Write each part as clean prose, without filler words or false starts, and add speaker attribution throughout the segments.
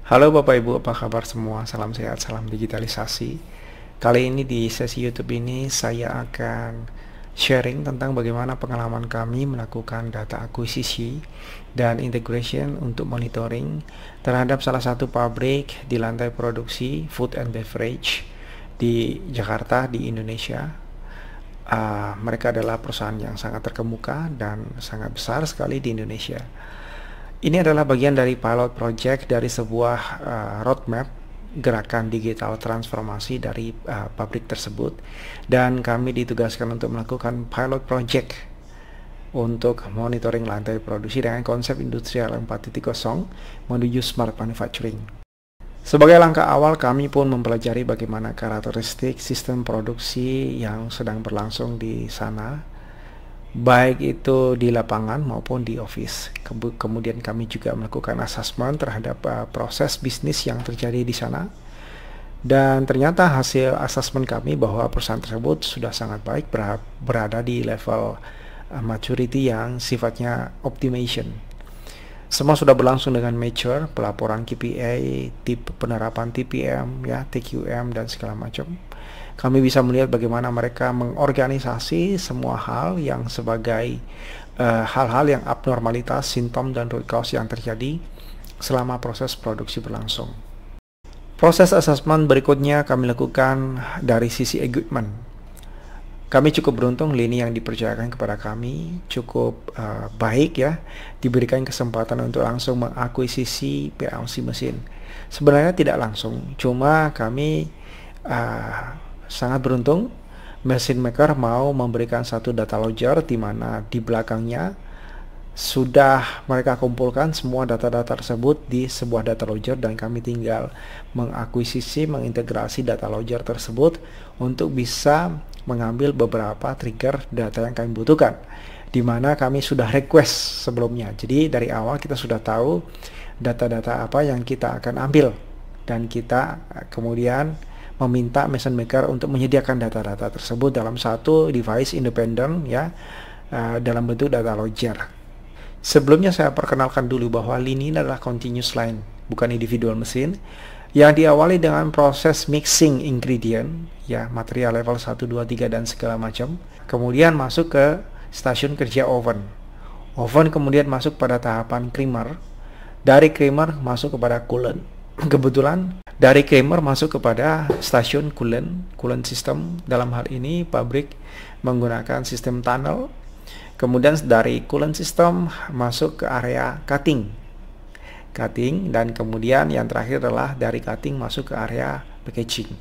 Speaker 1: Halo Bapak Ibu, apa kabar semua? Salam sehat, salam digitalisasi. Kali ini di sesi YouTube ini saya akan sharing tentang bagaimana pengalaman kami melakukan data akuisisi dan integration untuk monitoring terhadap salah satu pabrik di lantai produksi food and beverage di Jakarta, di Indonesia. Mereka adalah perusahaan yang sangat terkemuka dan sangat besar sekali di Indonesia. Ini adalah bagian dari pilot project dari sebuah roadmap gerakan digital transformasi dari pabrik tersebut, dan kami ditugaskan untuk melakukan pilot project untuk monitoring lantai produksi dengan konsep industrial 4.0 menuju smart manufacturing. Sebagai langkah awal, kami pun mempelajari bagaimana karakteristik sistem produksi yang sedang berlangsung di sana, baik itu di lapangan maupun di office. Kemudian kami juga melakukan assessment terhadap proses bisnis yang terjadi di sana. Dan ternyata hasil assessment kami bahwa perusahaan tersebut sudah sangat baik, berada di level maturity yang sifatnya optimization. Semua sudah berlangsung dengan mature, pelaporan KPI, penerapan TPM, ya, TQM, dan segala macam. Kami bisa melihat bagaimana mereka mengorganisasi semua hal yang sebagai hal-hal yang abnormalitas, simptom, dan root cause yang terjadi selama proses produksi berlangsung. Proses assessment berikutnya kami lakukan dari sisi equipment. Kami cukup beruntung, lini yang dipercayakan kepada kami cukup baik, ya, diberikan kesempatan untuk langsung mengakuisisi PLC mesin. Sebenarnya tidak langsung, cuma kami sangat beruntung, mesin maker mau memberikan satu data logger di mana di belakangnya sudah mereka kumpulkan semua data-data tersebut di sebuah data logger, dan kami tinggal mengakuisisi, mengintegrasi data logger tersebut untuk bisa mengambil beberapa trigger data yang kami butuhkan, di mana kami sudah request sebelumnya. Jadi dari awal kita sudah tahu data-data apa yang kita akan ambil, dan kita kemudian meminta machine maker untuk menyediakan data-data tersebut dalam satu device independen, ya, dalam bentuk data logger. Sebelumnya saya perkenalkan dulu bahwa lini ini adalah continuous line, bukan individual mesin, yang diawali dengan proses mixing ingredient, ya, material level 1, 2, 3 dan segala macam. Kemudian masuk ke stasiun kerja oven. Oven kemudian masuk pada tahapan creamer. Dari creamer masuk kepada coolant. Kebetulan dari creamer masuk kepada stasiun coolant system. Dalam hal ini pabrik menggunakan sistem tunnel. Kemudian dari coolant system masuk ke area cutting, dan kemudian yang terakhir adalah dari cutting masuk ke area packaging.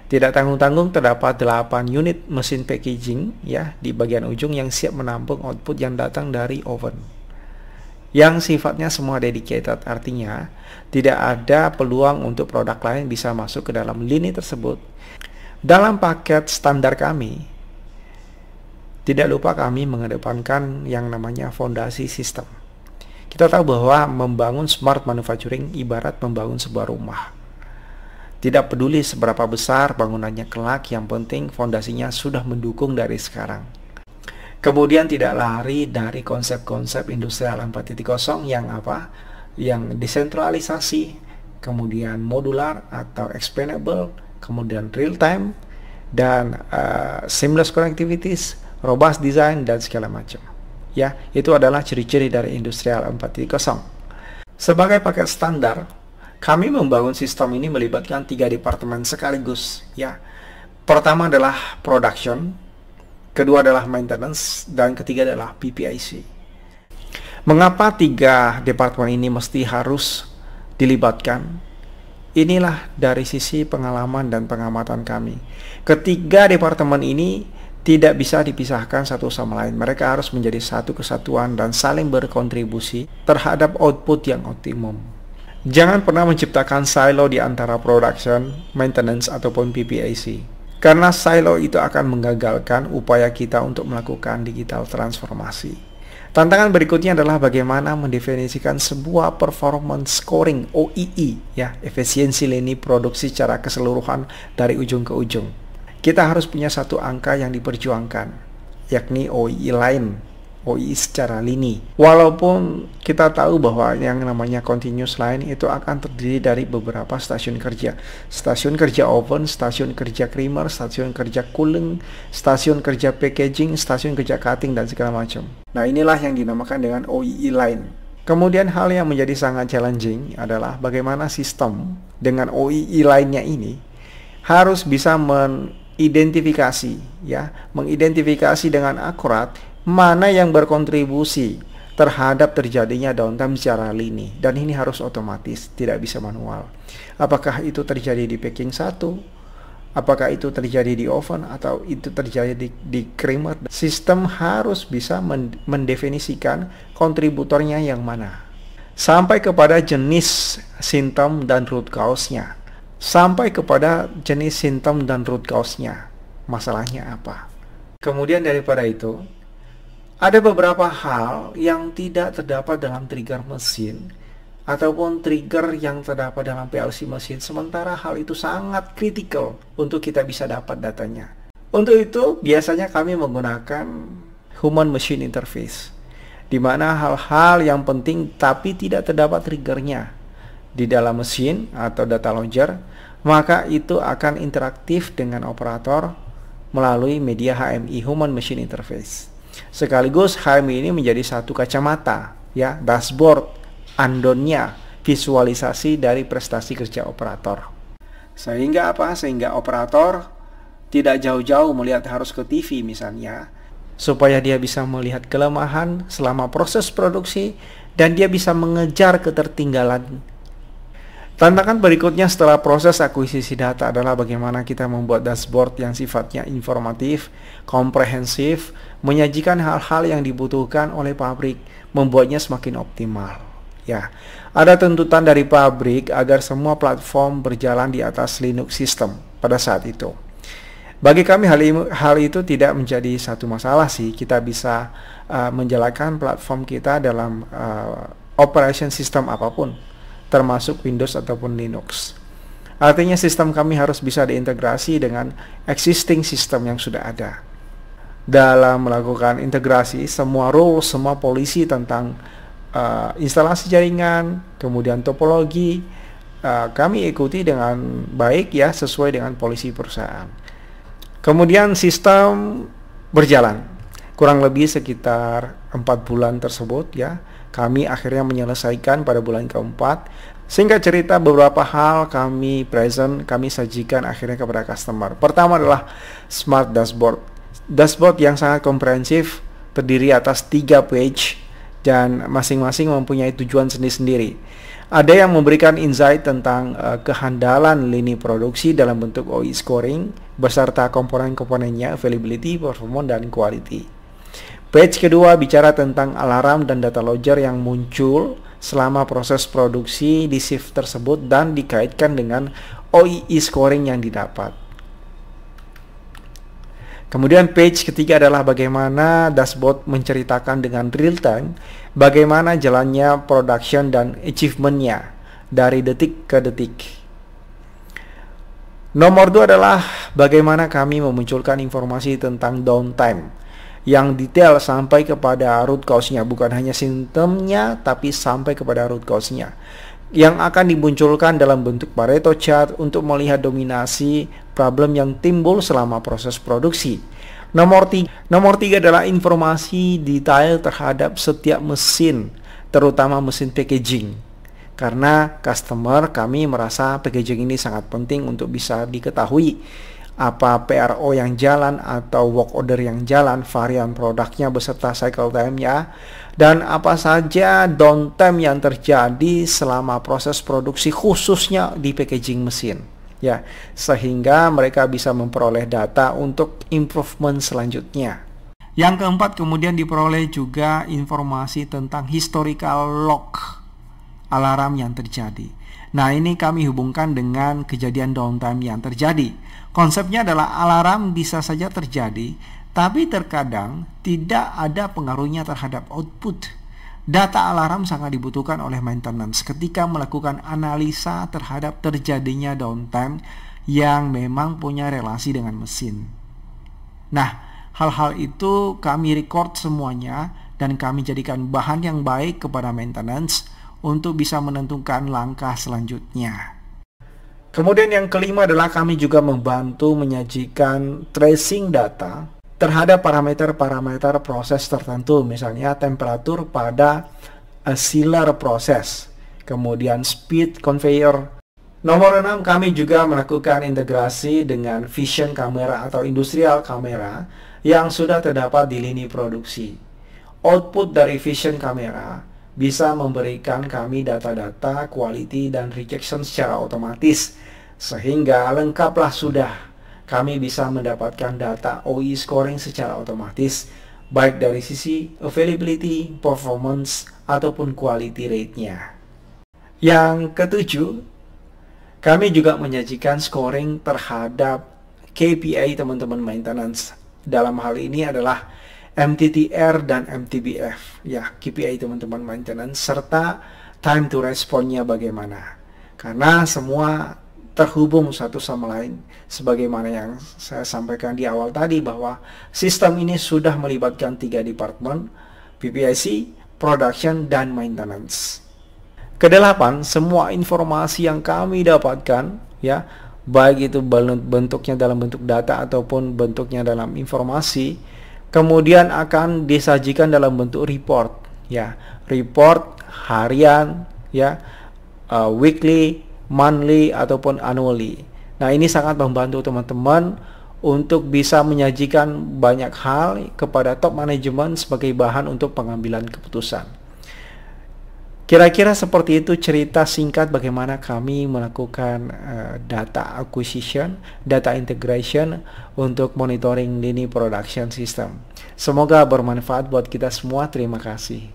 Speaker 1: Tidak tanggung-tanggung terdapat 8 unit mesin packaging, ya, di bagian ujung yang siap menampung output yang datang dari oven, yang sifatnya semua dedicated, artinya tidak ada peluang untuk produk lain bisa masuk ke dalam lini tersebut. Dalam paket standar kami, tidak lupa kami mengedepankan yang namanya fondasi sistem. Kita tahu bahwa membangun smart manufacturing ibarat membangun sebuah rumah. Tidak peduli seberapa besar bangunannya kelak, yang penting fondasinya sudah mendukung dari sekarang. Kemudian tidak lari dari konsep-konsep industrial 4.0 yang apa? Yang desentralisasi, kemudian modular atau explainable, kemudian real time, dan seamless connectivities, robust design, dan segala macam. Ya, itu adalah ciri-ciri dari industrial 4.0. Sebagai paket standar, kami membangun sistem ini melibatkan 3 departemen sekaligus, ya. Pertama adalah production, kedua adalah maintenance, dan ketiga adalah PPIC. Mengapa 3 departemen ini mesti harus dilibatkan? Inilah dari sisi pengalaman dan pengamatan kami. Ketiga departemen ini tidak bisa dipisahkan satu sama lain. Mereka harus menjadi satu kesatuan dan saling berkontribusi terhadap output yang optimum. Jangan pernah menciptakan silo di antara production, maintenance, ataupun PPIC. Karena silo itu akan menggagalkan upaya kita untuk melakukan digital transformasi. Tantangan berikutnya adalah bagaimana mendefinisikan sebuah performance scoring, OEE, ya, efisiensi lini produksi secara keseluruhan dari ujung ke ujung. Kita harus punya satu angka yang diperjuangkan, yakni OEE line, OI secara lini. Walaupun kita tahu bahwa yang namanya continuous line itu akan terdiri dari beberapa stasiun kerja. Stasiun kerja oven, stasiun kerja creamer, stasiun kerja cooling, stasiun kerja packaging, stasiun kerja cutting, dan segala macam. Nah, inilah yang dinamakan dengan OEE line. Kemudian hal yang menjadi sangat challenging adalah bagaimana sistem dengan OEE line-nya ini harus bisa mengidentifikasi dengan akurat mana yang berkontribusi terhadap terjadinya downtime secara lini, dan ini harus otomatis, tidak bisa manual. Apakah itu terjadi di packing 1, apakah itu terjadi di oven, atau itu terjadi di creamer. Sistem harus bisa mendefinisikan kontributornya yang mana, sampai kepada jenis simptom dan root cause-nya. Masalahnya apa? Kemudian daripada itu, ada beberapa hal yang tidak terdapat dalam trigger mesin ataupun trigger yang terdapat dalam PLC mesin, sementara hal itu sangat kritikal untuk kita bisa dapat datanya. Untuk itu, biasanya kami menggunakan human machine interface, di mana hal-hal yang penting tapi tidak terdapat triggernya di dalam mesin atau data logger, maka itu akan interaktif dengan operator melalui media HMI, human machine interface. Sekaligus HMI ini menjadi satu kacamata, ya, dashboard, andonnya, visualisasi dari prestasi kerja operator. Sehingga apa? Sehingga operator tidak jauh-jauh melihat harus ke TV misalnya, supaya dia bisa melihat kelemahan selama proses produksi dan dia bisa mengejar ketertinggalan. Tantangan berikutnya setelah proses akuisisi data adalah bagaimana kita membuat dashboard yang sifatnya informatif, komprehensif, menyajikan hal-hal yang dibutuhkan oleh pabrik, membuatnya semakin optimal. Ya, ada tuntutan dari pabrik agar semua platform berjalan di atas Linux system pada saat itu. Bagi kami hal itu tidak menjadi satu masalah sih. Kita bisa menjalankan platform kita dalam operation system apapun, termasuk Windows ataupun Linux. Artinya sistem kami harus bisa diintegrasi dengan existing system yang sudah ada. Dalam melakukan integrasi, semua rules, semua polisi tentang instalasi jaringan, kemudian topologi, kami ikuti dengan baik, ya, sesuai dengan polisi perusahaan. Kemudian sistem berjalan kurang lebih sekitar 4 bulan tersebut, ya. Kami akhirnya menyelesaikan pada bulan keempat. Singkat cerita, beberapa hal kami sajikan akhirnya kepada customer. Pertama adalah Smart Dashboard. Dashboard yang sangat komprehensif, terdiri atas 3 page, dan masing-masing mempunyai tujuan sendiri-sendiri. Ada yang memberikan insight tentang kehandalan lini produksi dalam bentuk OI scoring, beserta komponen-komponennya, availability, performance, dan quality. Page kedua bicara tentang alarm dan data logger yang muncul selama proses produksi di shift tersebut dan dikaitkan dengan OEE scoring yang didapat. Kemudian page ketiga adalah bagaimana dashboard menceritakan dengan real time bagaimana jalannya production dan achievement-nya dari detik ke detik. Nomor 2 adalah bagaimana kami memunculkan informasi tentang downtime yang detail sampai kepada root cause-nya, bukan hanya simptomnya tapi sampai kepada root cause-nya, yang akan dimunculkan dalam bentuk Pareto chart untuk melihat dominasi problem yang timbul selama proses produksi. Nomor 3 adalah informasi detail terhadap setiap mesin, terutama mesin packaging. Karena customer kami merasa packaging ini sangat penting untuk bisa diketahui apa PRO yang jalan atau work order yang jalan, varian produknya beserta cycle time-nya, dan apa saja downtime yang terjadi selama proses produksi khususnya di packaging mesin, ya, sehingga mereka bisa memperoleh data untuk improvement selanjutnya. Yang keempat, kemudian diperoleh juga informasi tentang historical log alarm yang terjadi. Nah, ini kami hubungkan dengan kejadian downtime yang terjadi. Konsepnya adalah alarm bisa saja terjadi, tapi terkadang tidak ada pengaruhnya terhadap output. Data alarm sangat dibutuhkan oleh maintenance ketika melakukan analisa terhadap terjadinya downtime yang memang punya relasi dengan mesin. Nah, hal-hal itu kami record semuanya dan kami jadikan bahan yang baik kepada maintenance untuk bisa menentukan langkah selanjutnya. Kemudian yang kelima adalah kami juga membantu menyajikan tracing data terhadap parameter-parameter proses tertentu, misalnya temperatur pada sealer proses, kemudian speed conveyor. Nomor 6, kami juga melakukan integrasi dengan vision kamera atau industrial kamera yang sudah terdapat di lini produksi. Output dari vision kamera bisa memberikan kami data-data quality dan rejection secara otomatis, sehingga lengkaplah sudah kami bisa mendapatkan data OE scoring secara otomatis, baik dari sisi availability, performance, ataupun quality rate-nya. Yang ketujuh, kami juga menyajikan scoring terhadap KPI teman-teman maintenance. Dalam hal ini adalah MTTR dan MTBF, ya, KPI teman-teman maintenance, serta time to response-nya bagaimana. Karena semua terhubung satu sama lain, sebagaimana yang saya sampaikan di awal tadi, bahwa sistem ini sudah melibatkan 3 departemen, PPIC, production, dan maintenance. Kedelapan, semua informasi yang kami dapatkan, ya, baik itu bentuknya dalam bentuk data ataupun bentuknya dalam informasi, kemudian akan disajikan dalam bentuk report, ya, report harian, ya, weekly, monthly, ataupun annually. Nah, ini sangat membantu teman-teman untuk bisa menyajikan banyak hal kepada top manajemen sebagai bahan untuk pengambilan keputusan. Kira-kira seperti itu cerita singkat bagaimana kami melakukan data acquisition, data integration untuk monitoring lini production system. Semoga bermanfaat buat kita semua. Terima kasih.